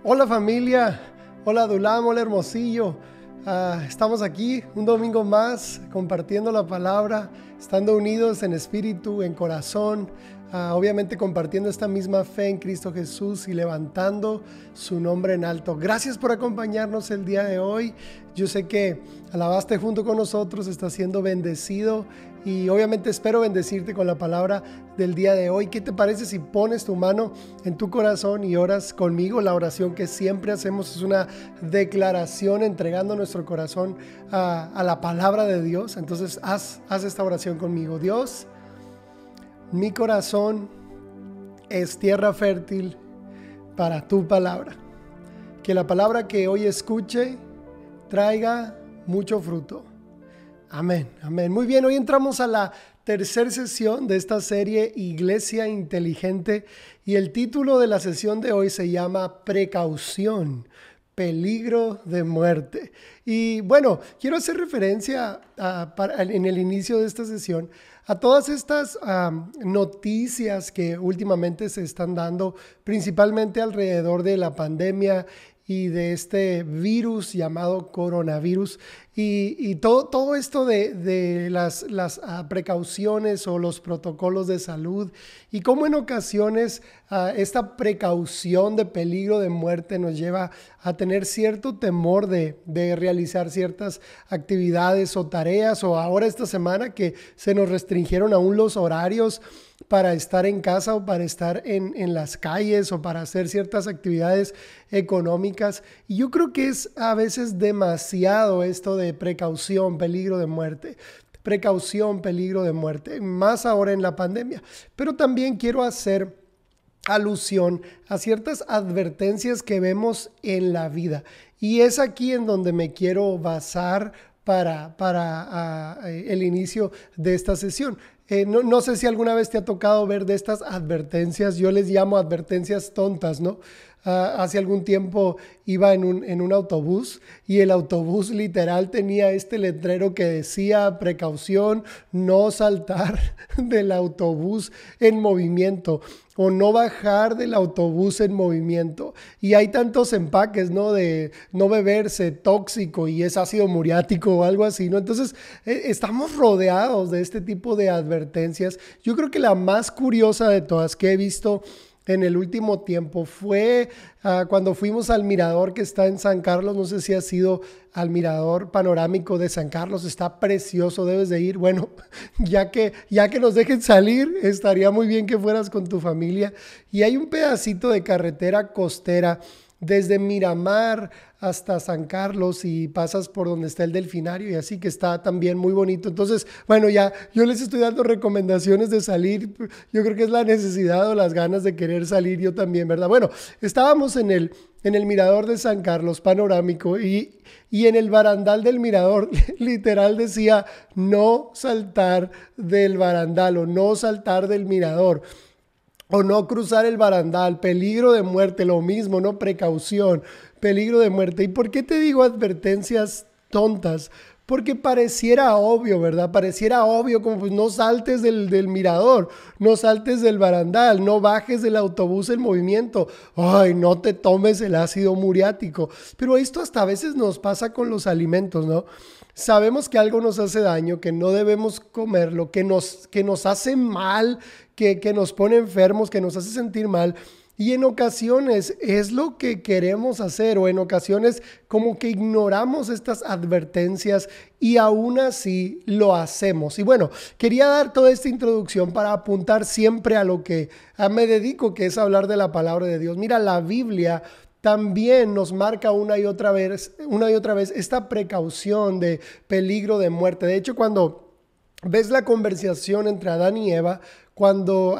Hola familia, hola Dulam, hola Hermosillo. Estamos aquí un domingo más compartiendo la palabra, estando unidos en espíritu, en corazón, obviamente compartiendo esta misma fe en Cristo Jesús y levantando su nombre en alto. Gracias por acompañarnos el día de hoy. Yo sé que alabaste junto con nosotros, estás siendo bendecido y obviamente espero bendecirte con la palabra del día de hoy. ¿Qué te parece si pones tu mano en tu corazón y oras conmigo? La oración que siempre hacemos es una declaración entregando nuestro corazón a la palabra de Dios. Entonces haz esta oración conmigo. Dios, mi corazón es tierra fértil para tu palabra. Que la palabra que hoy escuche traiga mucho fruto. Amén, amén. Muy bien, hoy entramos a la tercera sesión de esta serie Iglesia Inteligente y el título de la sesión de hoy se llama Precaución, peligro de muerte. Y bueno, quiero hacer referencia en el inicio de esta sesión a todas estas noticias que últimamente se están dando, principalmente alrededor de la pandemia y de este virus llamado coronavirus y todo esto de las precauciones o los protocolos de salud y cómo en ocasiones esta precaución de peligro de muerte nos lleva a tener cierto temor de realizar ciertas actividades o tareas, o ahora esta semana que se nos restringieron aún los horarios para estar en casa o para estar en las calles o para hacer ciertas actividades económicas. Y yo creo que es a veces demasiado esto de precaución, peligro de muerte. Precaución, peligro de muerte, más ahora en la pandemia. Pero también quiero hacer alusión a ciertas advertencias que vemos en la vida. Y es aquí en donde me quiero basar para el inicio de esta sesión. No sé si alguna vez te ha tocado ver de estas advertencias, yo les llamo advertencias tontas, ¿no? Hace algún tiempo iba en un autobús y el autobús literal tenía este letrero que decía precaución, no saltar del autobús en movimiento o no bajar del autobús en movimiento. Y hay tantos empaques, ¿no? De no beberse, tóxico y es ácido muriático o algo así, ¿no? Entonces estamos rodeados de este tipo de advertencias. Yo creo que la más curiosa de todas que he visto en el último tiempo fue cuando fuimos al mirador que está en San Carlos. No sé si has ido al mirador panorámico de San Carlos, está precioso, debes de ir. Bueno, ya que nos dejen salir, estaría muy bien que fueras con tu familia. Y hay un pedacito de carretera costera desde Miramar hasta San Carlos y pasas por donde está el delfinario y así, que está también muy bonito. Entonces, bueno, ya yo les estoy dando recomendaciones de salir. Yo creo que es la necesidad o las ganas de querer salir yo también, ¿verdad? Bueno, estábamos en el mirador de San Carlos panorámico y en el barandal del mirador literal decía no saltar del barandal o no saltar del mirador. O no cruzar el barandal, peligro de muerte, lo mismo, ¿no? Precaución, peligro de muerte. ¿Y por qué te digo advertencias tontas? Porque pareciera obvio, ¿verdad? Pareciera obvio como pues no saltes del mirador, no saltes del barandal, no bajes del autobús en movimiento. Ay, no te tomes el ácido muriático. Pero esto hasta a veces nos pasa con los alimentos, ¿no? Sabemos que algo nos hace daño, que no debemos comerlo, que nos hace mal, que nos pone enfermos, que nos hace sentir mal. Y en ocasiones es lo que queremos hacer, o en ocasiones como que ignoramos estas advertencias y aún así lo hacemos. Y bueno, quería dar toda esta introducción para apuntar siempre a lo que me dedico, que es hablar de la palabra de Dios. Mira, la Biblia también nos marca una y otra vez esta precaución de peligro de muerte. De hecho, cuando ves la conversación entre Adán y Eva, cuando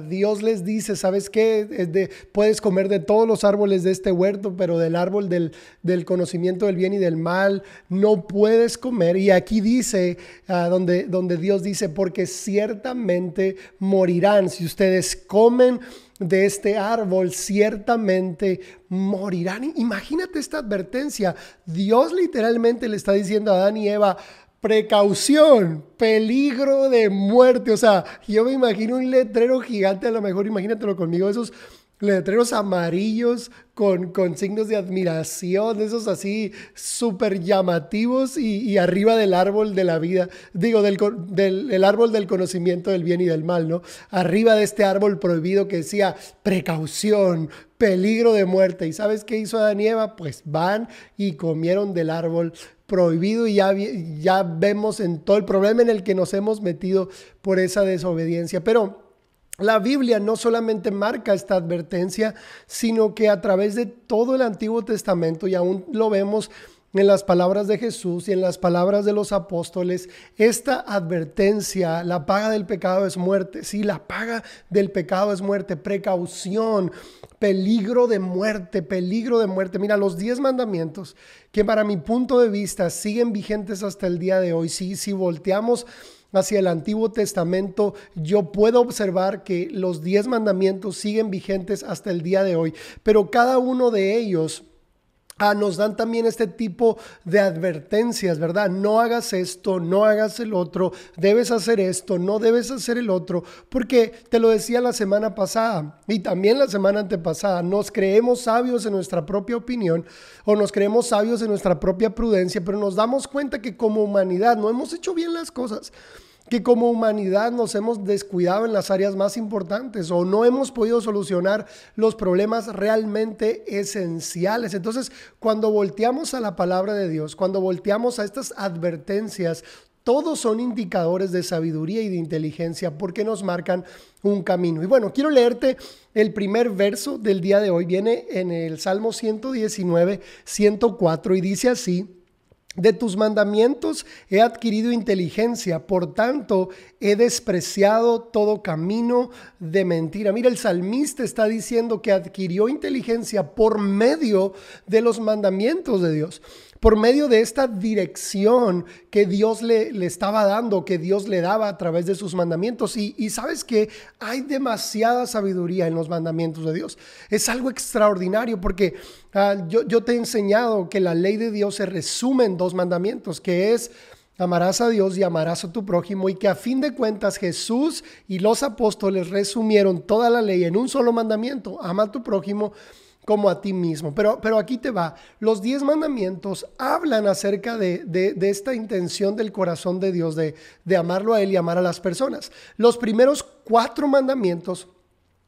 Dios les dice, ¿sabes qué? Puedes comer de todos los árboles de este huerto, pero del árbol del conocimiento del bien y del mal no puedes comer. Y aquí dice, donde Dios dice, porque ciertamente morirán si ustedes comen de este árbol, ciertamente morirán. Imagínate esta advertencia. Dios literalmente le está diciendo a Adán y Eva, precaución, peligro de muerte. O sea, yo me imagino un letrero gigante, a lo mejor imagínatelo conmigo, esos letreros amarillos con signos de admiración, esos así súper llamativos y arriba del árbol de la vida, digo, el árbol del conocimiento del bien y del mal, ¿no? Arriba de este árbol prohibido que decía precaución, peligro de muerte. ¿Y sabes qué hizo Adán y Eva? Pues van y comieron del árbol prohibido y ya vemos en todo el problema en el que nos hemos metido por esa desobediencia. Pero la Biblia no solamente marca esta advertencia, sino que a través de todo el Antiguo Testamento, y aún lo vemos en las palabras de Jesús y en las palabras de los apóstoles, esta advertencia, la paga del pecado es muerte. Sí, la paga del pecado es muerte, precaución, peligro de muerte, peligro de muerte. Mira, los 10 mandamientos que para mi punto de vista siguen vigentes hasta el día de hoy. Sí, si volteamos hacia el Antiguo Testamento, yo puedo observar que los 10 mandamientos siguen vigentes hasta el día de hoy, pero cada uno de ellos nos dan también este tipo de advertencias, ¿verdad? No hagas esto, no hagas el otro, debes hacer esto, no debes hacer el otro, porque te lo decía la semana pasada y también la semana antepasada, nos creemos sabios en nuestra propia opinión o nos creemos sabios en nuestra propia prudencia, pero nos damos cuenta que como humanidad no hemos hecho bien las cosas, que como humanidad nos hemos descuidado en las áreas más importantes o no hemos podido solucionar los problemas realmente esenciales. Entonces, cuando volteamos a la palabra de Dios, cuando volteamos a estas advertencias, todos son indicadores de sabiduría y de inteligencia porque nos marcan un camino. Y bueno, quiero leerte el primer verso del día de hoy. Viene en el Salmo 119, 104 y dice así: de tus mandamientos he adquirido inteligencia, por tanto he despreciado todo camino de mentira. Mira, el salmista está diciendo que adquirió inteligencia por medio de los mandamientos de Dios, por medio de esta dirección que Dios le estaba dando, que Dios le daba a través de sus mandamientos. Y sabes que hay demasiada sabiduría en los mandamientos de Dios. Es algo extraordinario porque yo te he enseñado que la ley de Dios se resume en 2 mandamientos, que es: amarás a Dios y amarás a tu prójimo, y que a fin de cuentas Jesús y los apóstoles resumieron toda la ley en un solo mandamiento: ama a tu prójimo como a ti mismo. Pero aquí te va. Los 10 mandamientos hablan acerca de esta intención del corazón de Dios de amarlo a Él y amar a las personas. Los primeros 4 mandamientos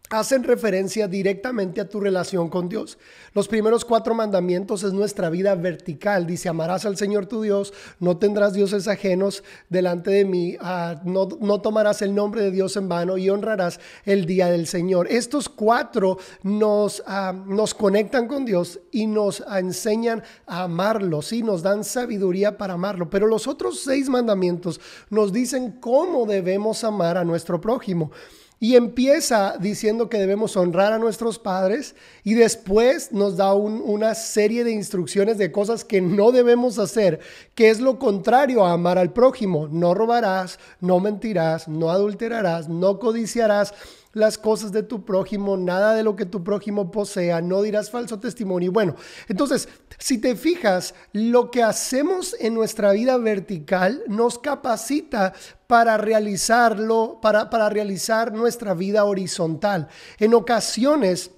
hacen referencia directamente a tu relación con Dios. Los primeros 4 mandamientos es nuestra vida vertical. Dice: amarás al Señor tu Dios, no tendrás dioses ajenos delante de mí, no tomarás el nombre de Dios en vano y honrarás el día del Señor. Estos 4 nos conectan con Dios y nos enseñan a amarlo, ¿sí? Nos dan sabiduría para amarlo. Pero los otros 6 mandamientos nos dicen cómo debemos amar a nuestro prójimo. Y empieza diciendo que debemos honrar a nuestros padres y después nos da una serie de instrucciones de cosas que no debemos hacer, que es lo contrario a amar al prójimo. No robarás, no mentirás, no adulterarás, no codiciarás las cosas de tu prójimo, nada de lo que tu prójimo posea, no dirás falso testimonio. Bueno, entonces, si te fijas, lo que hacemos en nuestra vida vertical nos capacita para realizarlo, para realizar nuestra vida horizontal. En ocasiones,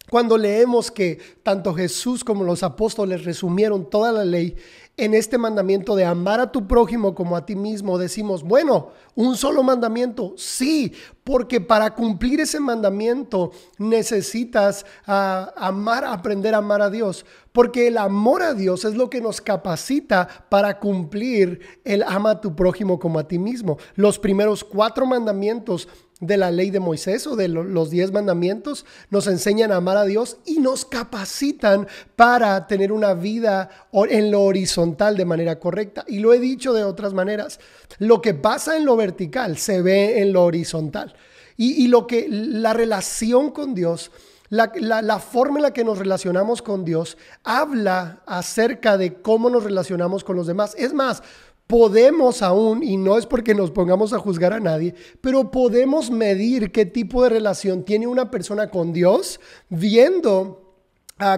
cuando leemos que tanto Jesús como los apóstoles resumieron toda la ley en este mandamiento de amar a tu prójimo como a ti mismo, decimos: bueno, un solo mandamiento. Sí, porque para cumplir ese mandamiento necesitas aprender a amar a Dios, porque el amor a Dios es lo que nos capacita para cumplir el ama a tu prójimo como a ti mismo. Los primeros 4 mandamientos de la ley de Moisés o de los 10 mandamientos nos enseñan a amar a Dios y nos capacitan para tener una vida en lo horizontal de manera correcta. Y lo he dicho de otras maneras: lo que pasa en lo vertical se ve en lo horizontal. Y la relación con Dios, la forma en la que nos relacionamos con Dios habla acerca de cómo nos relacionamos con los demás. Es más, podemos aún, y no es porque nos pongamos a juzgar a nadie, pero podemos medir qué tipo de relación tiene una persona con Dios viendo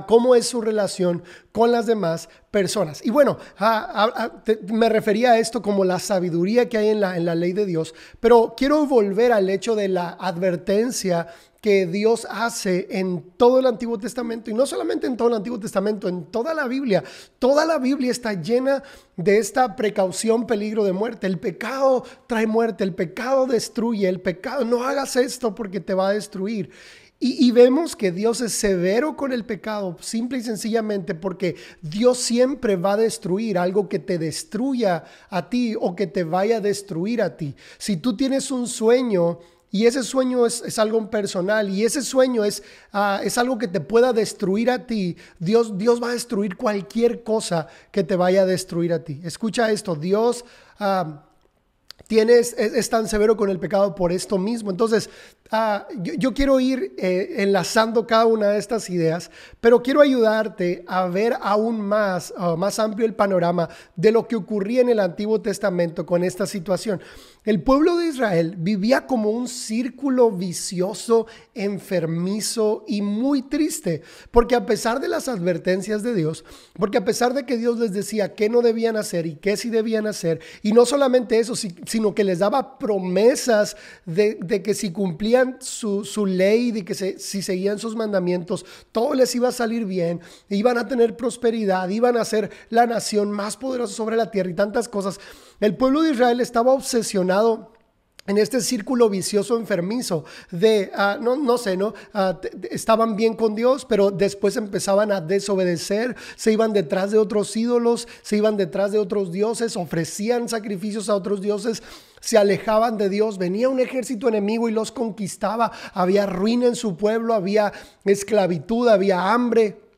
cómo es su relación con las demás personas. Y bueno, me refería a esto como la sabiduría que hay en la ley de Dios, pero quiero volver al hecho de la advertencia que Dios hace en todo el Antiguo Testamento, y no solamente en todo el Antiguo Testamento, en toda la Biblia. Toda la Biblia está llena de esta precaución, peligro de muerte. El pecado trae muerte, el pecado destruye, el pecado, no hagas esto porque te va a destruir. Y vemos que Dios es severo con el pecado, simple y sencillamente porque Dios siempre va a destruir algo que te destruya a ti o que te vaya a destruir a ti. Si tú tienes un sueño y ese sueño es algo personal y ese sueño es algo que te pueda destruir a ti, Dios va a destruir cualquier cosa que te vaya a destruir a ti. Escucha esto, Dios es tan severo con el pecado por esto mismo. Entonces, yo quiero ir enlazando cada una de estas ideas, pero quiero ayudarte a ver aún más amplio el panorama de lo que ocurría en el Antiguo Testamento con esta situación. El pueblo de Israel vivía como un círculo vicioso, enfermizo y muy triste, porque a pesar de las advertencias de Dios, porque a pesar de que Dios les decía qué no debían hacer y qué sí debían hacer, y no solamente eso, sino que les daba promesas de que si cumplían su ley, de que si seguían sus mandamientos, todo les iba a salir bien, iban a tener prosperidad, iban a ser la nación más poderosa sobre la tierra y tantas cosas. El pueblo de Israel estaba obsesionado en este círculo vicioso enfermizo de, estaban bien con Dios, pero después empezaban a desobedecer, se iban detrás de otros ídolos, se iban detrás de otros dioses, ofrecían sacrificios a otros dioses, se alejaban de Dios, venía un ejército enemigo y los conquistaba, había ruina en su pueblo, había esclavitud, había hambre.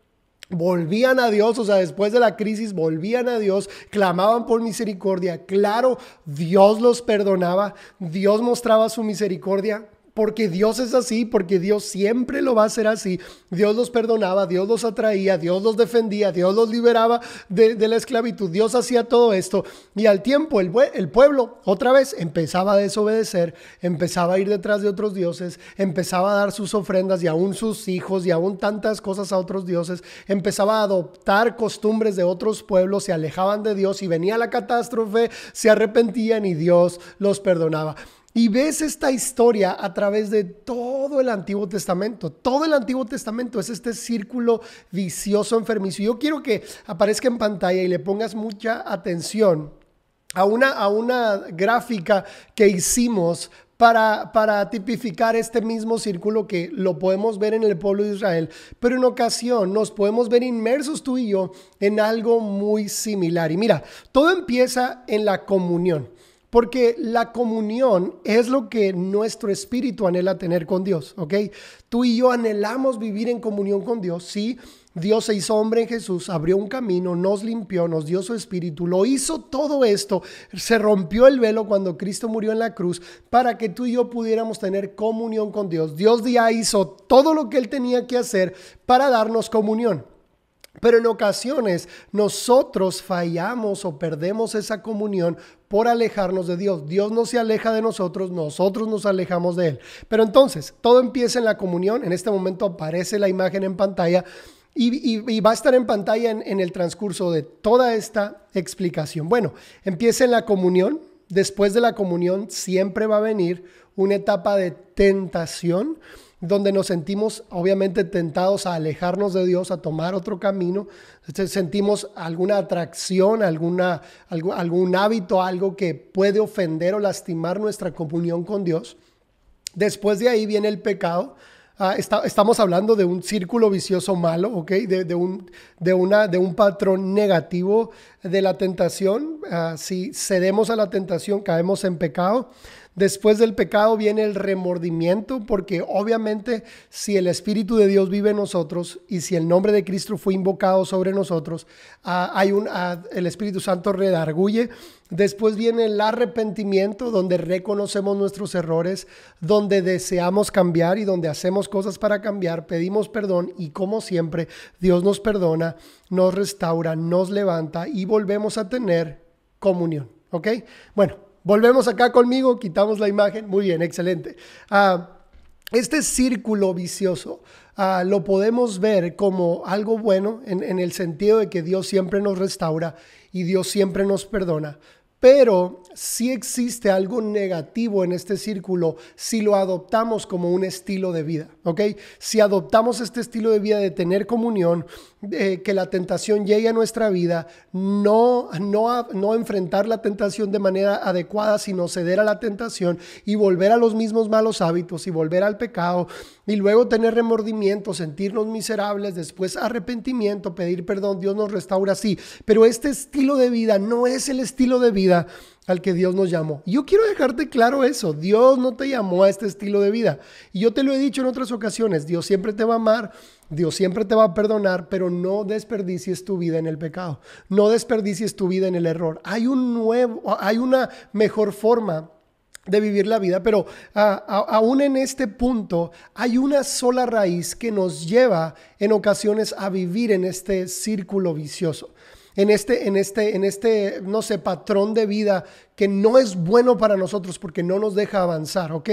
Volvían a Dios, o sea, después de la crisis volvían a Dios, clamaban por misericordia. Claro, Dios los perdonaba, Dios mostraba su misericordia, porque Dios es así, porque Dios siempre lo va a hacer así. Dios los perdonaba, Dios los atraía, Dios los defendía, Dios los liberaba de la esclavitud. Dios hacía todo esto y al tiempo el pueblo otra vez empezaba a desobedecer, empezaba a ir detrás de otros dioses, empezaba a dar sus ofrendas y aún sus hijos y aún tantas cosas a otros dioses, empezaba a adoptar costumbres de otros pueblos, se alejaban de Dios y venía la catástrofe, se arrepentían y Dios los perdonaba. Y ves esta historia a través de todo el Antiguo Testamento. Todo el Antiguo Testamento es este círculo vicioso, enfermizo. Yo quiero que aparezca en pantalla y le pongas mucha atención a una gráfica que hicimos para tipificar este mismo círculo que lo podemos ver en el pueblo de Israel, pero en ocasión nos podemos ver inmersos tú y yo en algo muy similar. Y mira, todo empieza en la comunión. Porque la comunión es lo que nuestro espíritu anhela tener con Dios, ¿ok? Tú y yo anhelamos vivir en comunión con Dios, sí. Dios se hizo hombre en Jesús, abrió un camino, nos limpió, nos dio su espíritu, lo hizo todo esto, se rompió el velo cuando Cristo murió en la cruz para que tú y yo pudiéramos tener comunión con Dios. Dios ya hizo todo lo que Él tenía que hacer para darnos comunión. Pero en ocasiones nosotros fallamos o perdemos esa comunión por alejarnos de Dios. Dios no se aleja de nosotros, nosotros nos alejamos de Él. Pero entonces, todo empieza en la comunión. En este momento aparece la imagen en pantalla y va a estar en pantalla en el transcurso de toda esta explicación. Bueno, empieza en la comunión. Después de la comunión siempre va a venir una etapa de tentación, donde nos sentimos obviamente tentados a alejarnos de Dios, a tomar otro camino. Sentimos alguna atracción, algún hábito, algo que puede ofender o lastimar nuestra comunión con Dios. Después de ahí viene el pecado. Estamos hablando de un círculo vicioso malo, ¿ok? De un patrón negativo de la tentación. Si cedemos a la tentación, caemos en pecado. Después del pecado viene el remordimiento, porque obviamente si el Espíritu de Dios vive en nosotros y si el nombre de Cristo fue invocado sobre nosotros, el Espíritu Santo redarguye. Después viene el arrepentimiento, donde reconocemos nuestros errores, donde deseamos cambiar y donde hacemos cosas para cambiar, pedimos perdón y como siempre Dios nos perdona, nos restaura, nos levanta y volvemos a tener comunión, ¿ok? Bueno. Volvemos acá conmigo, quitamos la imagen. Muy bien, excelente. Este círculo vicioso lo podemos ver como algo bueno en el sentido de que Dios siempre nos restaura y Dios siempre nos perdona. Pero sí existe algo negativo en este círculo si lo adoptamos como un estilo de vida, ¿ok? Si adoptamos este estilo de vida de tener comunión, que la tentación llegue a nuestra vida, no enfrentar la tentación de manera adecuada, sino ceder a la tentación y volver a los mismos malos hábitos y volver al pecado y luego tener remordimiento, sentirnos miserables, después arrepentimiento, pedir perdón, Dios nos restaura, sí. Pero este estilo de vida no es el estilo de vida al que Dios nos llamó. Yo quiero dejarte claro eso. Dios no te llamó a este estilo de vida. Y yo te lo he dicho en otras ocasiones. Dios siempre te va a amar. Dios siempre te va a perdonar, pero no desperdicies tu vida en el pecado. No desperdicies tu vida en el error. Hay una mejor forma de vivir la vida, pero aún en este punto hay una sola raíz que nos lleva en ocasiones a vivir en este círculo vicioso. En este, no sé, patrón de vida que no es bueno para nosotros porque no nos deja avanzar, ¿ok?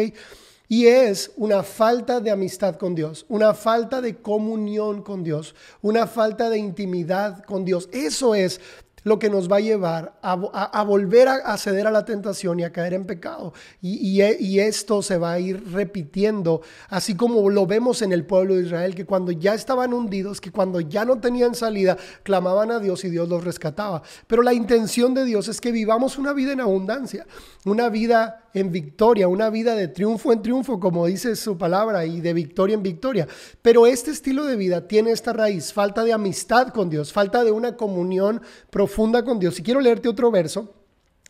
Y es una falta de amistad con Dios, una falta de comunión con Dios, una falta de intimidad con Dios. Eso es lo que nos va a llevar a volver a ceder a la tentación y a caer en pecado. Y esto se va a ir repitiendo, así como lo vemos en el pueblo de Israel, que cuando ya estaban hundidos, que cuando ya no tenían salida, clamaban a Dios y Dios los rescataba. Pero la intención de Dios es que vivamos una vida en abundancia, una vida en victoria, una vida de triunfo en triunfo, como dice su palabra, y de victoria en victoria. Pero este estilo de vida tiene esta raíz: falta de amistad con Dios, falta de una comunión profunda con Dios. Y quiero leerte otro verso.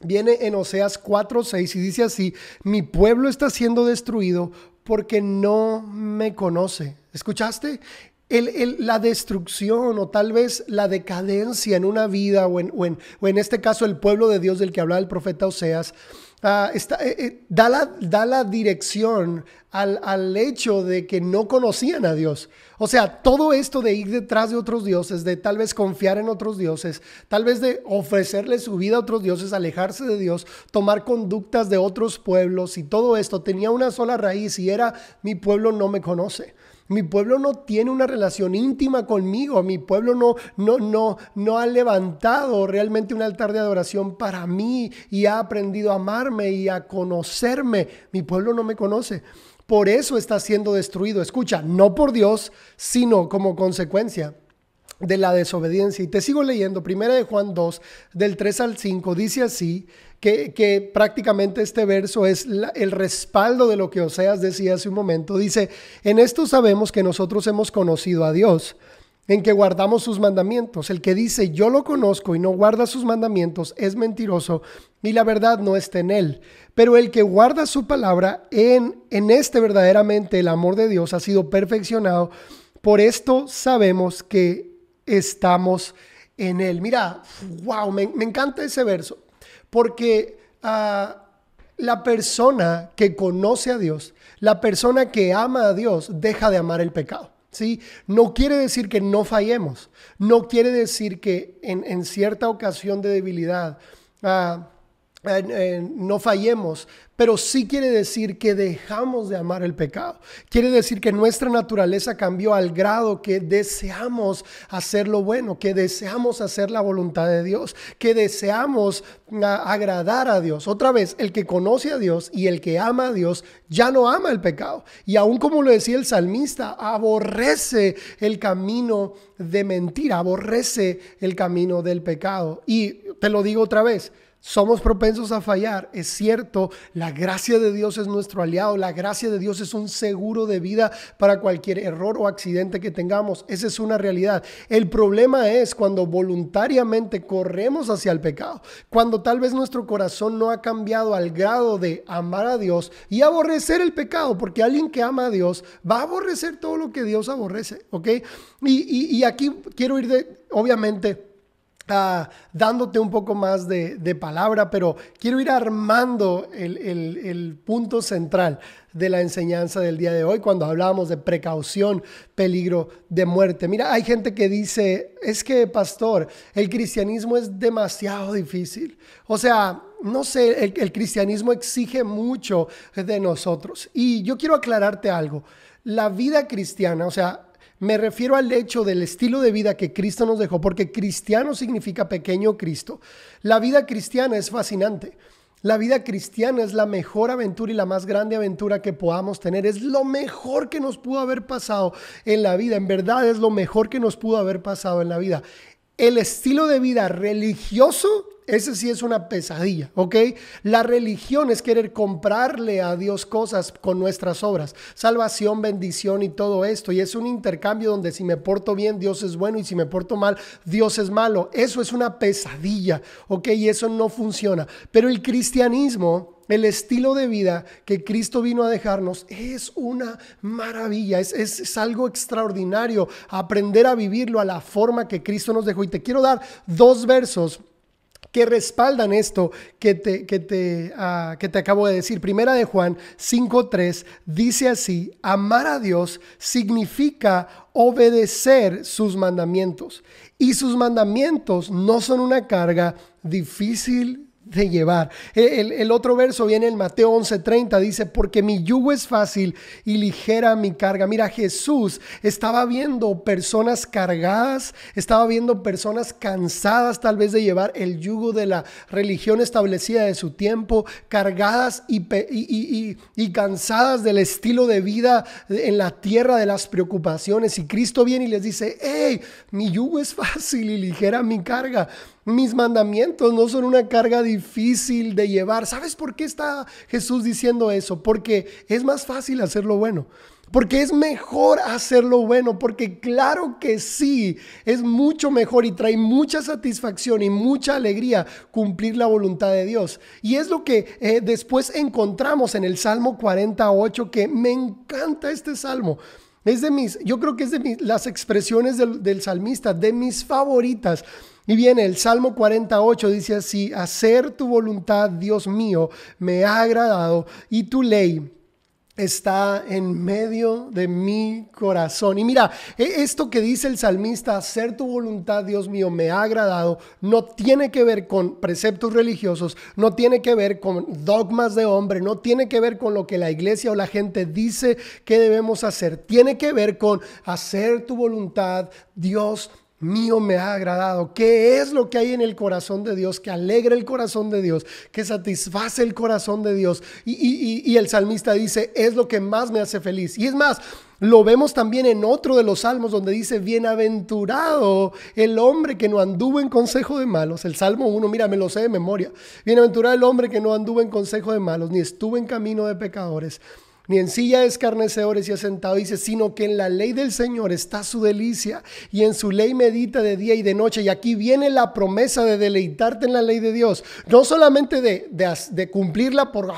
Viene en Oseas 4:6 y dice así: mi pueblo está siendo destruido porque no me conoce. ¿Escuchaste? La destrucción o tal vez la decadencia en una vida o en este caso el pueblo de Dios del que hablaba el profeta Oseas, da la dirección al hecho de que no conocían a Dios. O sea, todo esto de ir detrás de otros dioses, de tal vez confiar en otros dioses, tal vez de ofrecerle su vida a otros dioses, alejarse de Dios, tomar conductas de otros pueblos, y todo esto tenía una sola raíz y era: mi pueblo no me conoce. Mi pueblo no tiene una relación íntima conmigo. Mi pueblo no ha levantado realmente un altar de adoración para mí y ha aprendido a amarme y a conocerme. Mi pueblo no me conoce. Por eso está siendo destruido. Escucha, no por Dios, sino como consecuencia de la desobediencia. Y te sigo leyendo. 1 Juan 2, del 3 al 5, dice así, que prácticamente este verso es el respaldo de lo que Oseas decía hace un momento. Dice: en esto sabemos que nosotros hemos conocido a Dios, en que guardamos sus mandamientos. El que dice yo lo conozco y no guarda sus mandamientos es mentiroso y la verdad no está en él. Pero el que guarda su palabra, en este verdaderamente el amor de Dios ha sido perfeccionado. Por esto sabemos que estamos en él. Mira, wow, me encanta ese verso. Porque la persona que conoce a Dios, la persona que ama a Dios, deja de amar el pecado, ¿sí? No quiere decir que no fallemos, no quiere decir que en cierta ocasión de debilidad no fallemos, pero sí quiere decir que dejamos de amar el pecado. Quiere decir que nuestra naturaleza cambió al grado que deseamos hacer lo bueno, que deseamos hacer la voluntad de Dios, que deseamos agradar a Dios. Otra vez, el que conoce a Dios y el que ama a Dios ya no ama el pecado. Y aún como lo decía el salmista, aborrece el camino de mentira, aborrece el camino del pecado. Y te lo digo otra vez: somos propensos a fallar, es cierto. La gracia de Dios es nuestro aliado. La gracia de Dios es un seguro de vida para cualquier error o accidente que tengamos. Esa es una realidad. El problema es cuando voluntariamente corremos hacia el pecado, cuando tal vez nuestro corazón no ha cambiado al grado de amar a Dios y aborrecer el pecado, porque alguien que ama a Dios va a aborrecer todo lo que Dios aborrece, ¿ok? Y aquí quiero ir obviamente, dándote un poco más de palabra, pero quiero ir armando el punto central de la enseñanza del día de hoy cuando hablábamos de precaución, peligro de muerte. Mira, hay gente que dice: es que, pastor, el cristianismo es demasiado difícil. O sea, no sé, el cristianismo exige mucho de nosotros. Y yo quiero aclararte algo. La vida cristiana, o sea, me refiero al hecho del estilo de vida que Cristo nos dejó, porque cristiano significa pequeño Cristo. La vida cristiana es fascinante. La vida cristiana es la mejor aventura y la más grande aventura que podamos tener. Es lo mejor que nos pudo haber pasado en la vida. En verdad es lo mejor que nos pudo haber pasado en la vida. El estilo de vida religioso, ese sí es una pesadilla, ¿ok? La religión es querer comprarle a Dios cosas con nuestras obras, salvación, bendición y todo esto. Y es un intercambio donde si me porto bien, Dios es bueno, y si me porto mal, Dios es malo. Eso es una pesadilla, ¿ok? Y eso no funciona. Pero el cristianismo, el estilo de vida que Cristo vino a dejarnos, es una maravilla, es algo extraordinario, aprender a vivirlo a la forma que Cristo nos dejó. Y te quiero dar 2 versos que respaldan esto que te acabo de decir. Primera de Juan 5:3 dice así: amar a Dios significa obedecer sus mandamientos, y sus mandamientos no son una carga difícil de llevar. El otro verso viene en Mateo 11:30, dice: porque mi yugo es fácil y ligera mi carga. Mira, Jesús estaba viendo personas cargadas, estaba viendo personas cansadas tal vez de llevar el yugo de la religión establecida de su tiempo, cargadas y cansadas del estilo de vida en la tierra, de las preocupaciones. Y Cristo viene y les dice: hey, mi yugo es fácil y ligera mi carga. Mis mandamientos no son una carga difícil de llevar. ¿Sabes por qué está Jesús diciendo eso? Porque es más fácil hacer lo bueno. Porque es mejor hacer lo bueno. Porque claro que sí, es mucho mejor y trae mucha satisfacción y mucha alegría cumplir la voluntad de Dios. Y es lo que después encontramos en el Salmo 48, que me encanta este salmo. Yo creo que es de las expresiones del salmista, de mis favoritas. Y viene el Salmo 48, dice así: hacer tu voluntad, Dios mío, me ha agradado, y tu ley está en medio de mi corazón. Y mira, esto que dice el salmista, hacer tu voluntad, Dios mío, me ha agradado, no tiene que ver con preceptos religiosos, no tiene que ver con dogmas de hombre, no tiene que ver con lo que la iglesia o la gente dice que debemos hacer. Tiene que ver con hacer tu voluntad, Dios mío, me ha agradado. ¿Qué es lo que hay en el corazón de Dios que alegra el corazón de Dios, que satisface el corazón de Dios? Y el salmista dice: es lo que más me hace feliz. Y es más, lo vemos también en otro de los salmos donde dice: bienaventurado el hombre que no anduvo en consejo de malos. El Salmo 1, mira, me lo sé de memoria. Bienaventurado el hombre que no anduvo en consejo de malos, ni estuvo en camino de pecadores, ni en silla de escarnecedores y asentado, dice, sino que en la ley del Señor está su delicia, y en su ley medita de día y de noche. Y aquí viene la promesa de deleitarte en la ley de Dios, no solamente de cumplirla por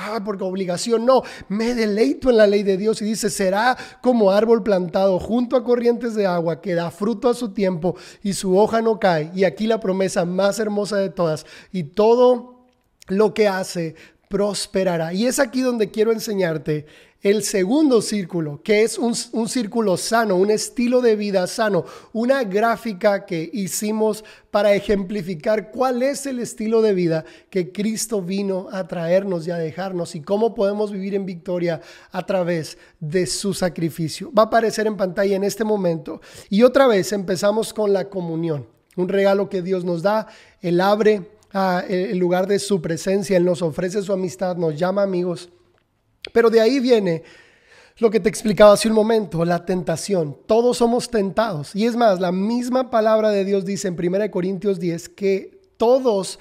obligación, no, me deleito en la ley de Dios. Y dice: será como árbol plantado junto a corrientes de agua, que da fruto a su tiempo y su hoja no cae. Y aquí la promesa más hermosa de todas: y todo lo que hace prosperará. Y es aquí donde quiero enseñarte el segundo círculo, que es un círculo sano, un estilo de vida sano, una gráfica que hicimos para ejemplificar cuál es el estilo de vida que Cristo vino a traernos y a dejarnos, y cómo podemos vivir en victoria a través de su sacrificio. Va a aparecer en pantalla en este momento. Y otra vez empezamos con la comunión, un regalo que Dios nos da. Él abre el lugar de su presencia, Él nos ofrece su amistad, nos llama amigos. Pero de ahí viene lo que te explicaba hace un momento, la tentación. Todos somos tentados. Y es más, la misma palabra de Dios dice en 1 Corintios 10 que todos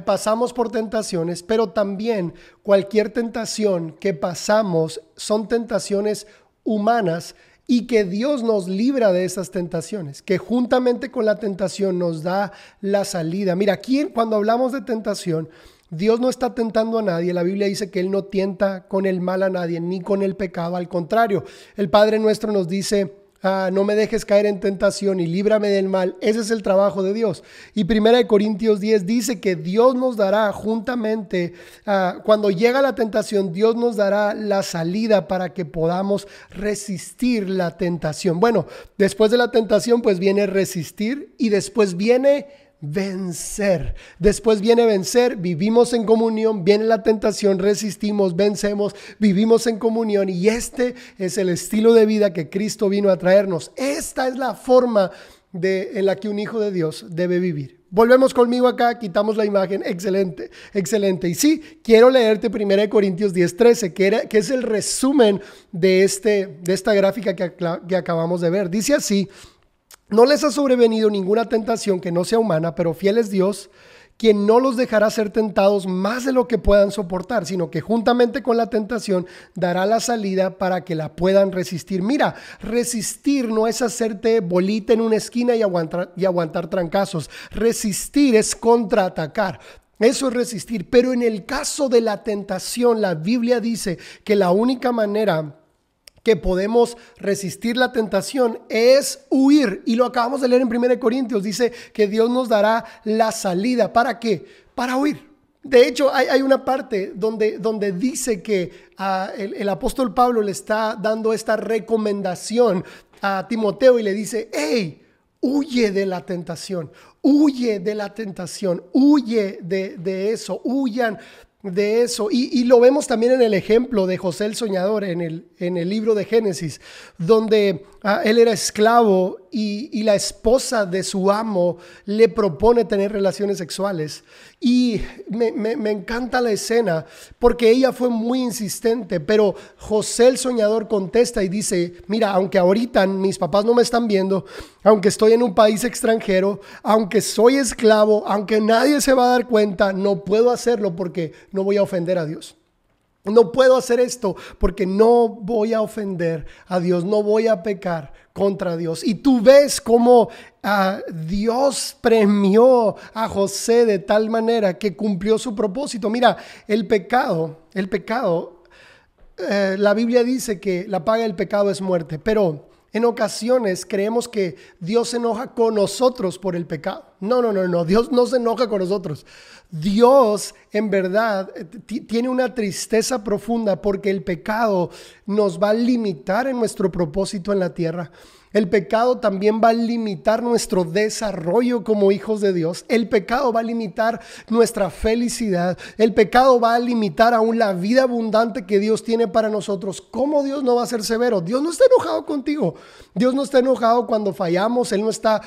pasamos por tentaciones, pero también cualquier tentación que pasamos son tentaciones humanas, y que Dios nos libra de esas tentaciones, que juntamente con la tentación nos da la salida. Mira, aquí cuando hablamos de tentación, Dios no está tentando a nadie. La Biblia dice que Él no tienta con el mal a nadie, ni con el pecado. Al contrario, el Padre nuestro nos dice: no me dejes caer en tentación y líbrame del mal. Ese es el trabajo de Dios. Y 1 Corintios 10 dice que Dios nos dará juntamente, cuando llega la tentación, Dios nos dará la salida para que podamos resistir la tentación. Bueno, después de la tentación pues viene resistir, y después viene vencer. Después viene vencer, vivimos en comunión, viene la tentación, resistimos, vencemos, vivimos en comunión, y este es el estilo de vida que Cristo vino a traernos. Esta es la forma en la que un hijo de Dios debe vivir. Volvemos conmigo acá, quitamos la imagen, excelente, excelente. Y sí, quiero leerte 1 Corintios 10:13, que es el resumen de esta gráfica que acabamos de ver. Dice así: no les ha sobrevenido ninguna tentación que no sea humana, pero fiel es Dios, quien no los dejará ser tentados más de lo que puedan soportar, sino que juntamente con la tentación dará la salida para que la puedan resistir. Mira, resistir no es hacerte bolita en una esquina y aguantar trancazos. Resistir es contraatacar. Eso es resistir. Pero en el caso de la tentación, la Biblia dice que la única manera que podemos resistir la tentación es huir. Y lo acabamos de leer en 1 Corintios. Dice que Dios nos dará la salida. ¿Para qué? Para huir. De hecho, hay una parte donde dice que el apóstol Pablo le está dando esta recomendación a Timoteo y le dice: hey, huye de la tentación, huye de la tentación, huye de eso, huyan de eso. Y lo vemos también en el ejemplo de José el soñador en el libro de Génesis, donde él era esclavo y la esposa de su amo le propone tener relaciones sexuales. Y me encanta la escena porque ella fue muy insistente, pero José el soñador contesta y dice: mira, aunque ahorita mis papás no me están viendo, aunque estoy en un país extranjero, aunque soy esclavo, aunque nadie se va a dar cuenta, no puedo hacerlo porque no voy a ofender a Dios. No puedo hacer esto porque no voy a ofender a Dios, no voy a pecar contra Dios. Y tú ves cómo Dios premió a José de tal manera que cumplió su propósito. Mira, el pecado, la Biblia dice que la paga del pecado es muerte, pero en ocasiones creemos que Dios se enoja con nosotros por el pecado. No, Dios no se enoja con nosotros. Dios en verdad tiene una tristeza profunda porque el pecado nos va a limitar en nuestro propósito en la tierra. El pecado también va a limitar nuestro desarrollo como hijos de Dios. El pecado va a limitar nuestra felicidad. El pecado va a limitar aún la vida abundante que Dios tiene para nosotros. ¿Cómo Dios no va a ser severo? Dios no está enojado contigo. Dios no está enojado cuando fallamos. Él no está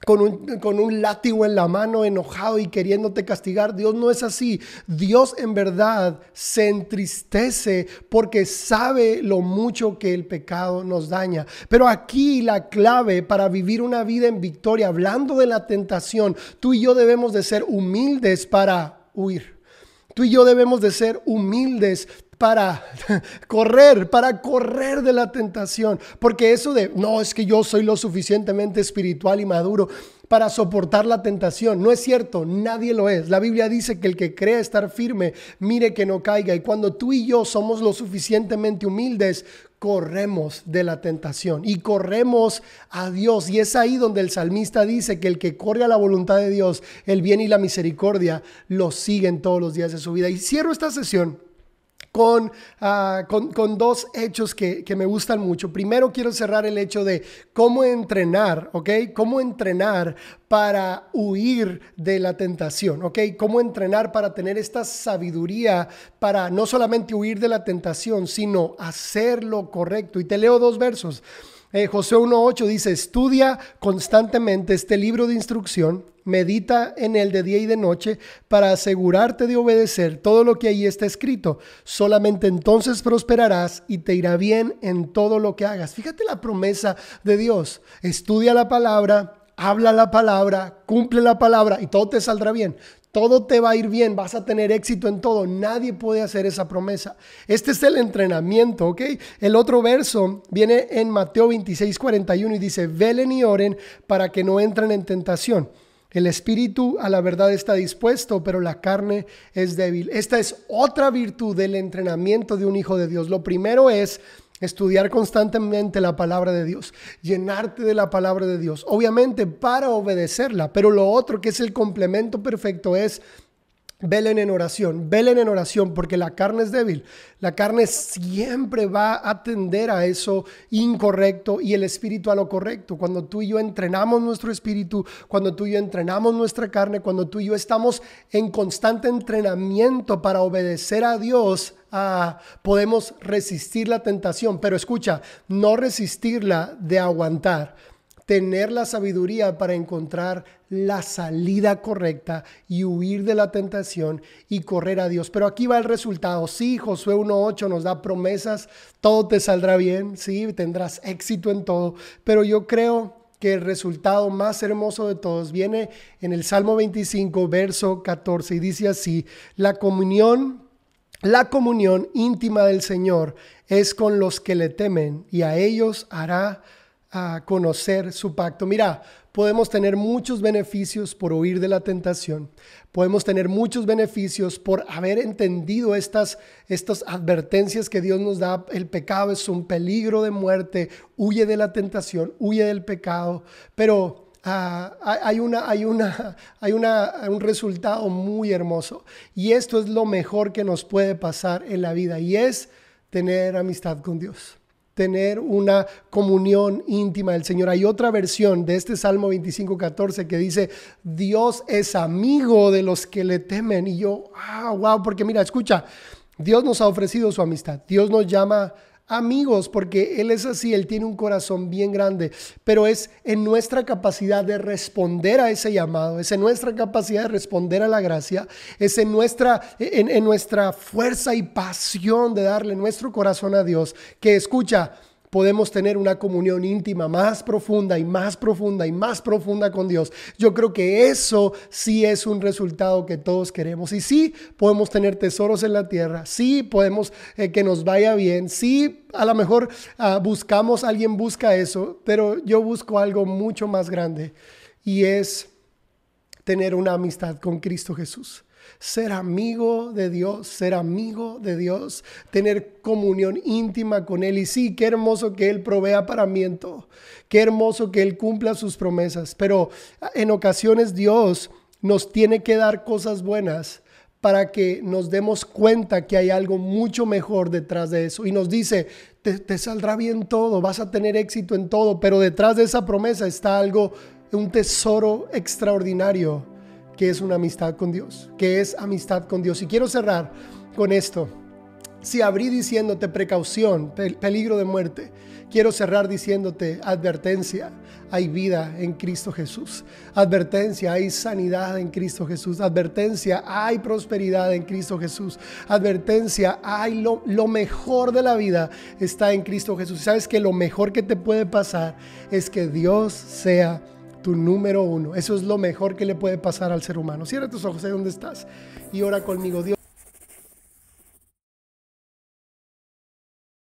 con un látigo en la mano, enojado y queriéndote castigar. Dios no es así. Dios en verdad se entristece porque sabe lo mucho que el pecado nos daña. Pero aquí la clave para vivir una vida en victoria, hablando de la tentación, tú y yo debemos de ser humildes para huir. Tú y yo debemos de ser humildes para correr de la tentación. Porque eso de, no, es que yo soy lo suficientemente espiritual y maduro para soportar la tentación. No es cierto, nadie lo es. La Biblia dice que el que cree estar firme, mire que no caiga. Y cuando tú y yo somos lo suficientemente humildes, corremos de la tentación y corremos a Dios. Y es ahí donde el salmista dice que el que corre a la voluntad de Dios, el bien y la misericordia, lo siguen todos los días de su vida. Y cierro esta sesión con dos hechos que me gustan mucho. Primero quiero cerrar el hecho de cómo entrenar, ¿ok? Cómo entrenar para huir de la tentación, ¿ok? Cómo entrenar para tener esta sabiduría para no solamente huir de la tentación, sino hacer lo correcto. Y te leo dos versos. Josué 1:8 dice: estudia constantemente este libro de instrucción, medita en él de día y de noche para asegurarte de obedecer todo lo que ahí está escrito. Solamente entonces prosperarás y te irá bien en todo lo que hagas. Fíjate la promesa de Dios. Estudia la palabra, habla la palabra, cumple la palabra y todo te saldrá bien. Todo te va a ir bien, vas a tener éxito en todo. Nadie puede hacer esa promesa. Este es el entrenamiento, ¿ok? El otro verso viene en Mateo 26:41 y dice: velen y oren para que no entren en tentación. El espíritu a la verdad está dispuesto, pero la carne es débil. Esta es otra virtud del entrenamiento de un hijo de Dios. Lo primero es estudiar constantemente la palabra de Dios, llenarte de la palabra de Dios, obviamente para obedecerla, pero lo otro que es el complemento perfecto es velen en oración, porque la carne es débil. La carne siempre va a tender a eso incorrecto y el espíritu a lo correcto. Cuando tú y yo entrenamos nuestro espíritu, cuando tú y yo entrenamos nuestra carne, cuando tú y yo estamos en constante entrenamiento para obedecer a Dios, podemos resistir la tentación. Pero escucha, no resistirla de aguantar. Tener la sabiduría para encontrar la salida correcta y huir de la tentación y correr a Dios. Pero aquí va el resultado. Sí, Josué 1:8 nos da promesas, todo te saldrá bien, sí, tendrás éxito en todo. Pero yo creo que el resultado más hermoso de todos viene en el Salmo 25, verso 14, y dice así: la comunión íntima del Señor es con los que le temen, y a ellos hará a conocer su pacto. Mira, podemos tener muchos beneficios por huir de la tentación. Podemos tener muchos beneficios por haber entendido estas advertencias que Dios nos da. El pecado es un peligro de muerte. Huye de la tentación, huye del pecado. Pero hay un resultado muy hermoso. Y esto es lo mejor que nos puede pasar en la vida. Y es tener amistad con Dios. Tener una comunión íntima del Señor. Hay otra versión de este Salmo 25:14 que dice: Dios es amigo de los que le temen. Y yo, wow, porque mira, escucha, Dios nos ha ofrecido su amistad. Dios nos llama amigos porque Él es así, Él tiene un corazón bien grande, pero es en nuestra capacidad de responder a ese llamado, es en nuestra capacidad de responder a la gracia, es en nuestra fuerza y pasión de darle nuestro corazón a Dios, que escucha, podemos tener una comunión íntima más profunda y más profunda y más profunda con Dios. Yo creo que eso sí es un resultado que todos queremos. Y sí, podemos tener tesoros en la tierra. Sí, podemos que nos vaya bien. Sí, a lo mejor alguien busca eso, pero yo busco algo mucho más grande. Y es tener una amistad con Cristo Jesús. Ser amigo de Dios, tener comunión íntima con Él. Y sí, qué hermoso que Él provea paramiento, qué hermoso que Él cumpla sus promesas, pero en ocasiones Dios nos tiene que dar cosas buenas para que nos demos cuenta que hay algo mucho mejor detrás de eso. Y nos dice, te saldrá bien todo, vas a tener éxito en todo, pero detrás de esa promesa está un tesoro extraordinario, que es una amistad con Dios, que es amistad con Dios. Y quiero cerrar con esto. Si abrí diciéndote precaución, peligro de muerte, quiero cerrar diciéndote advertencia. Hay vida en Cristo Jesús. Advertencia, hay sanidad en Cristo Jesús. Advertencia, hay prosperidad en Cristo Jesús. Advertencia, hay lo mejor de la vida está en Cristo Jesús. ¿Sabes que lo mejor que te puede pasar es que Dios sea tu número uno? Eso es lo mejor que le puede pasar al ser humano. Cierra tus ojos ahí donde estás y ora conmigo. Dios.